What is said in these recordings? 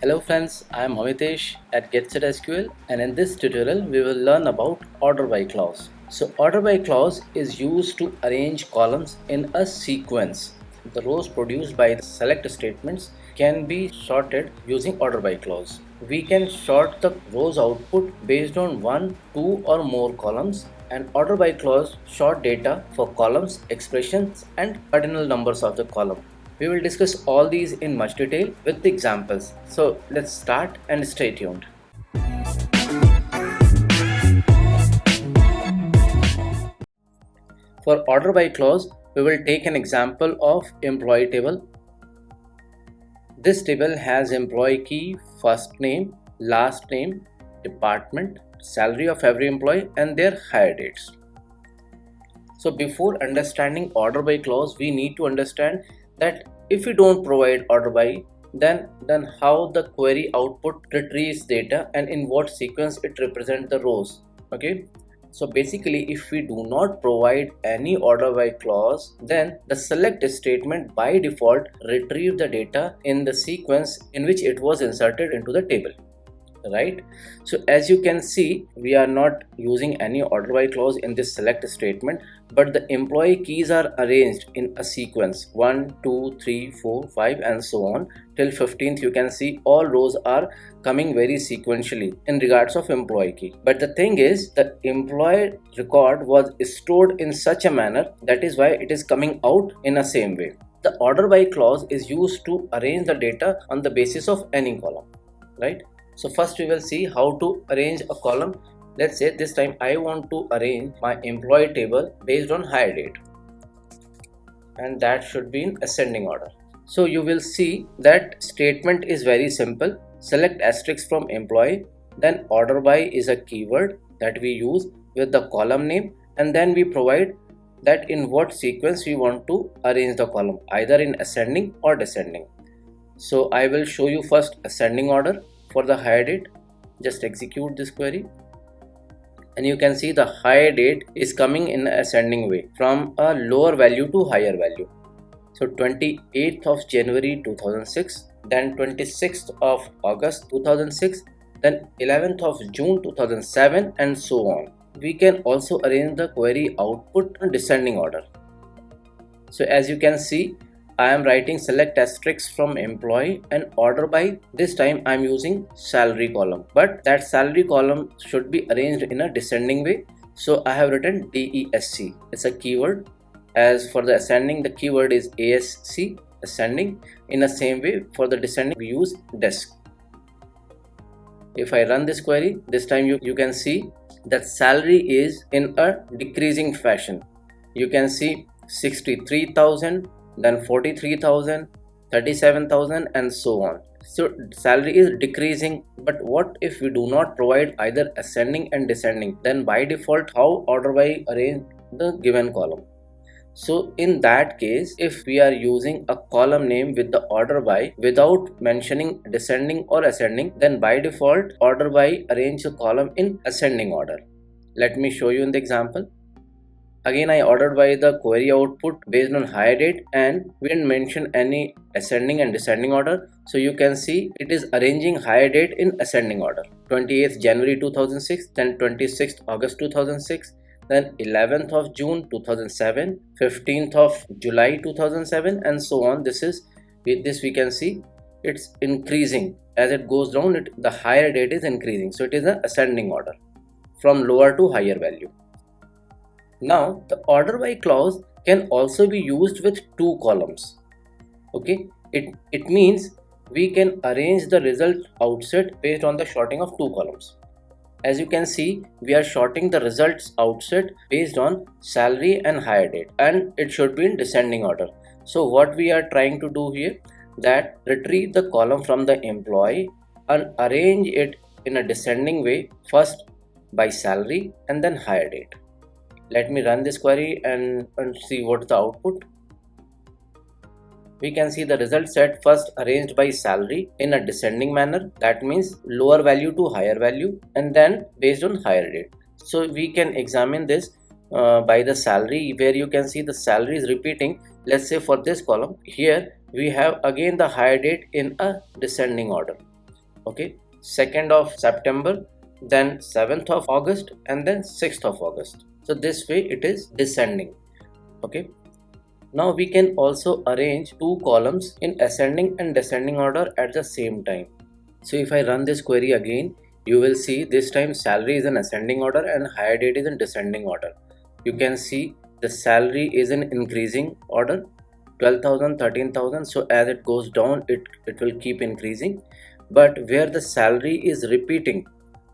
Hello friends, I am Amitesh at GetSetSQL, and in this tutorial we will learn about order by clause. So order by clause is used to arrange columns in a sequence. The rows produced by the select statements can be sorted using order by clause. We can sort the rows output based on one, two or more columns, and order by clause sort data for columns, expressions and cardinal numbers of the column. We will discuss all these in much detail with the examples. So let's start and stay tuned. For order by clause, we will take an example of employee table. This table has employee key, first name, last name, department, salary of every employee and their hire dates. So before understanding order by clause, we need to understand that if we don't provide order by, then how the query output retrieves data and in what sequence it represents the rows. Okay, so basically if we do not provide any order by clause, then the select statement by default retrieve the data in the sequence in which it was inserted into the table, right? So as you can see, we are not using any order by clause in this select statement, but the employee keys are arranged in a sequence 1 2 3 4 5 and so on till 15th. You can see all rows are coming very sequentially in regards of employee key, but the thing is the employee record was stored in such a manner, that is why it is coming out in a same way. The order by clause is used to arrange the data on the basis of any column, right? So first we will see how to arrange a column. Let's say this time I want to arrange my employee table based on hire date, and that should be in ascending order. So you will see that statement is very simple. Select asterisk from employee, then order by is a keyword that we use with the column name, and then we provide that in what sequence we want to arrange the column, either in ascending or descending. So I will show you first ascending order. For the hire date, just execute this query and you can see the hire date is coming in ascending way from a lower value to higher value. So 28th of January 2006, then 26th of August 2006, then 11th of June 2007 and so on. We can also arrange the query output in descending order. So as you can see, I am writing select asterisk from employee and order by. This time I am using salary column, but that salary column should be arranged in a descending way. So I have written DESC. It's a keyword. As for the ascending, the keyword is ASC, ascending. In the same way, for the descending, we use desk. If I run this query, this time you can see that salary is in a decreasing fashion. You can see 63,000, then 43,000, 37,000 and so on. So salary is decreasing, but what if we do not provide either ascending and descending? Then by default, how order by arrange the given column? So in that case, if we are using a column name with the order by without mentioning descending or ascending, then by default order by arrange the column in ascending order. Let me show you in the example. Again, I ordered by the query output based on hire date, and we didn't mention any ascending and descending order. So you can see it is arranging hire date in ascending order. 28th January 2006, then 26th August 2006, then 11th of June 2007, 15th of July 2007 and so on. This is with this we can see it's increasing. As it goes down, the higher date is increasing. So it is an ascending order from lower to higher value. Now the order by clause can also be used with two columns. Okay, it means we can arrange the result outset based on the sorting of two columns. As you can see, we are sorting the results outset based on salary and hire date, and it should be in descending order. So what we are trying to do here, that retrieve the column from the employee and arrange it in a descending way, first by salary and then hire date. Let me run this query and see what's the output. We can see the result set first arranged by salary in a descending manner. That means lower value to higher value, and then based on hire date. So we can examine this by the salary, where you can see the salary is repeating. Let's say for this column here we have again the hire date in a descending order. Okay, 2nd of September, then 7th of August, and then 6th of August. So this way it is descending. Okay, now we can also arrange two columns in ascending and descending order at the same time. So if I run this query again, you will see this time salary is in ascending order and hire date is in descending order. You can see the salary is in increasing order, 12,000, 13,000. So as it goes down, it will keep increasing. But where the salary is repeating,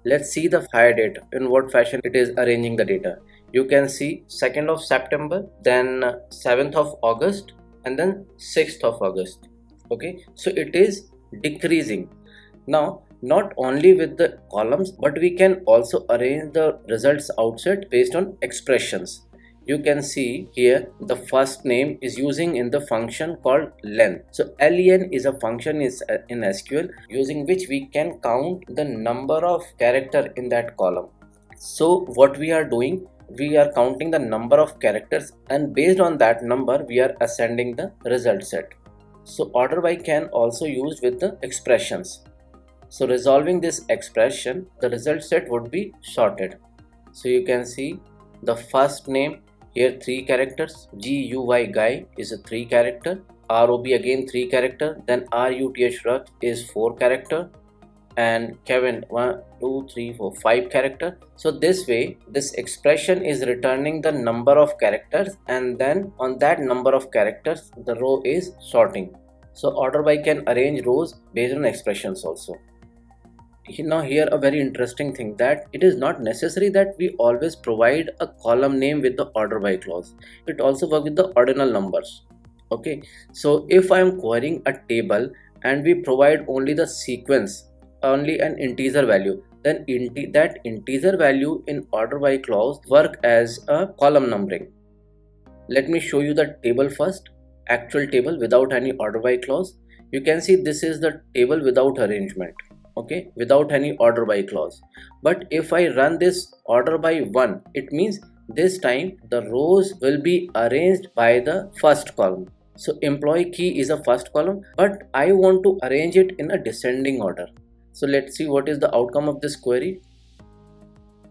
let's see the hire date, in what fashion it is arranging the data. You can see 2nd of September, then 7th of August, and then 6th of August. Okay, so it is decreasing. Now, not only with the columns, but we can also arrange the results outside based on expressions. You can see here the first name is using in the function called len. So len is a function in SQL using which we can count the number of character in that column. So what we are doing, we are counting the number of characters, and based on that number we are ascending the result set. So order by can also used with the expressions. So resolving this expression, the result set would be sorted. So you can see the first name here 3 characters, GUY guy is a 3 character, ROB again 3 character, then RUTH Ruth is 4 character, and Kevin 1 2 3 4 5 character. So this way this expression is returning the number of characters, and then on that number of characters the row is sorting. So order by can arrange rows based on expressions also. Now here a very interesting thing, that it is not necessary that we always provide a column name with the order by clause. It also works with the ordinal numbers. Okay, so if I am querying a table and we provide only the sequence, only an integer value, then that integer value in order by clause work as a column numbering. Let me show you the table first, actual table without any order by clause. You can see this is the table without arrangement. Okay, without any order by clause. But if I run this order by 1, it means this time the rows will be arranged by the first column. So employee key is a first column, but I want to arrange it in a descending order. So let's see what is the outcome of this query.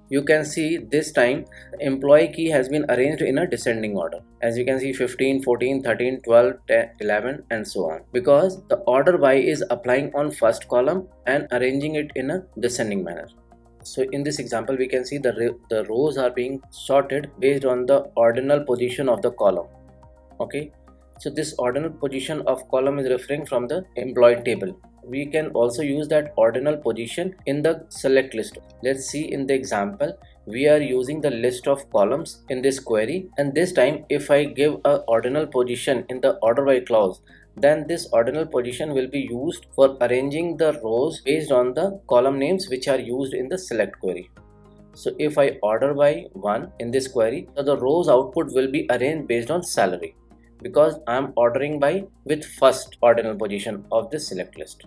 You can see this time employee key has been arranged in a descending order. As you can see 15, 14, 13, 12, 10, 11 and so on, because the order by is applying on first column and arranging it in a descending manner. So in this example we can see the rows are being sorted based on the ordinal position of the column. Okay, so this ordinal position of column is referring from the employee table. We can also use that ordinal position in the select list. Let's see in the example, we are using the list of columns in this query, and this time if I give a ordinal position in the order by clause, then this ordinal position will be used for arranging the rows based on the column names which are used in the select query. So if I order by 1 in this query, so the rows output will be arranged based on salary, because I am ordering by with first ordinal position of this select list.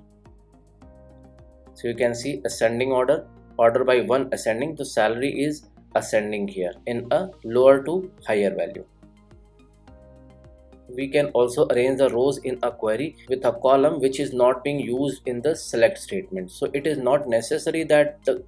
So you can see ascending order, order by 1 ascending, the salary is ascending here in a lower to higher value. We can also arrange the rows in a query with a column which is not being used in the select statement. So it is not necessary that the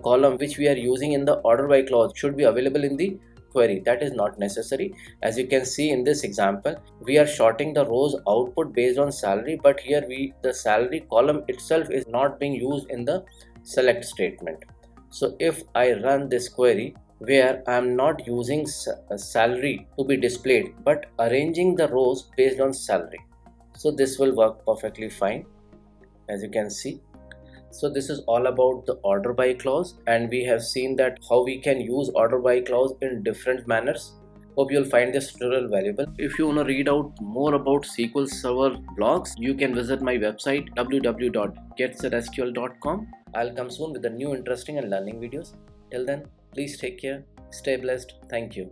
column which we are using in the order by clause should be available in the query. That is not necessary. As you can see in this example, we are sorting the rows output based on salary, but here the salary column itself is not being used in the select statement. So if I run this query where I am not using salary to be displayed but arranging the rows based on salary, so this will work perfectly fine, as you can see. So this is all about the order by clause, and we have seen that how we can use order by clause in different manners. Hope you'll find this tutorial valuable. If you want to read out more about SQL Server blogs, you can visit my website www.getsetSQL.com. I'll come soon with the new interesting and learning videos. Till then, please take care, stay blessed. Thank you.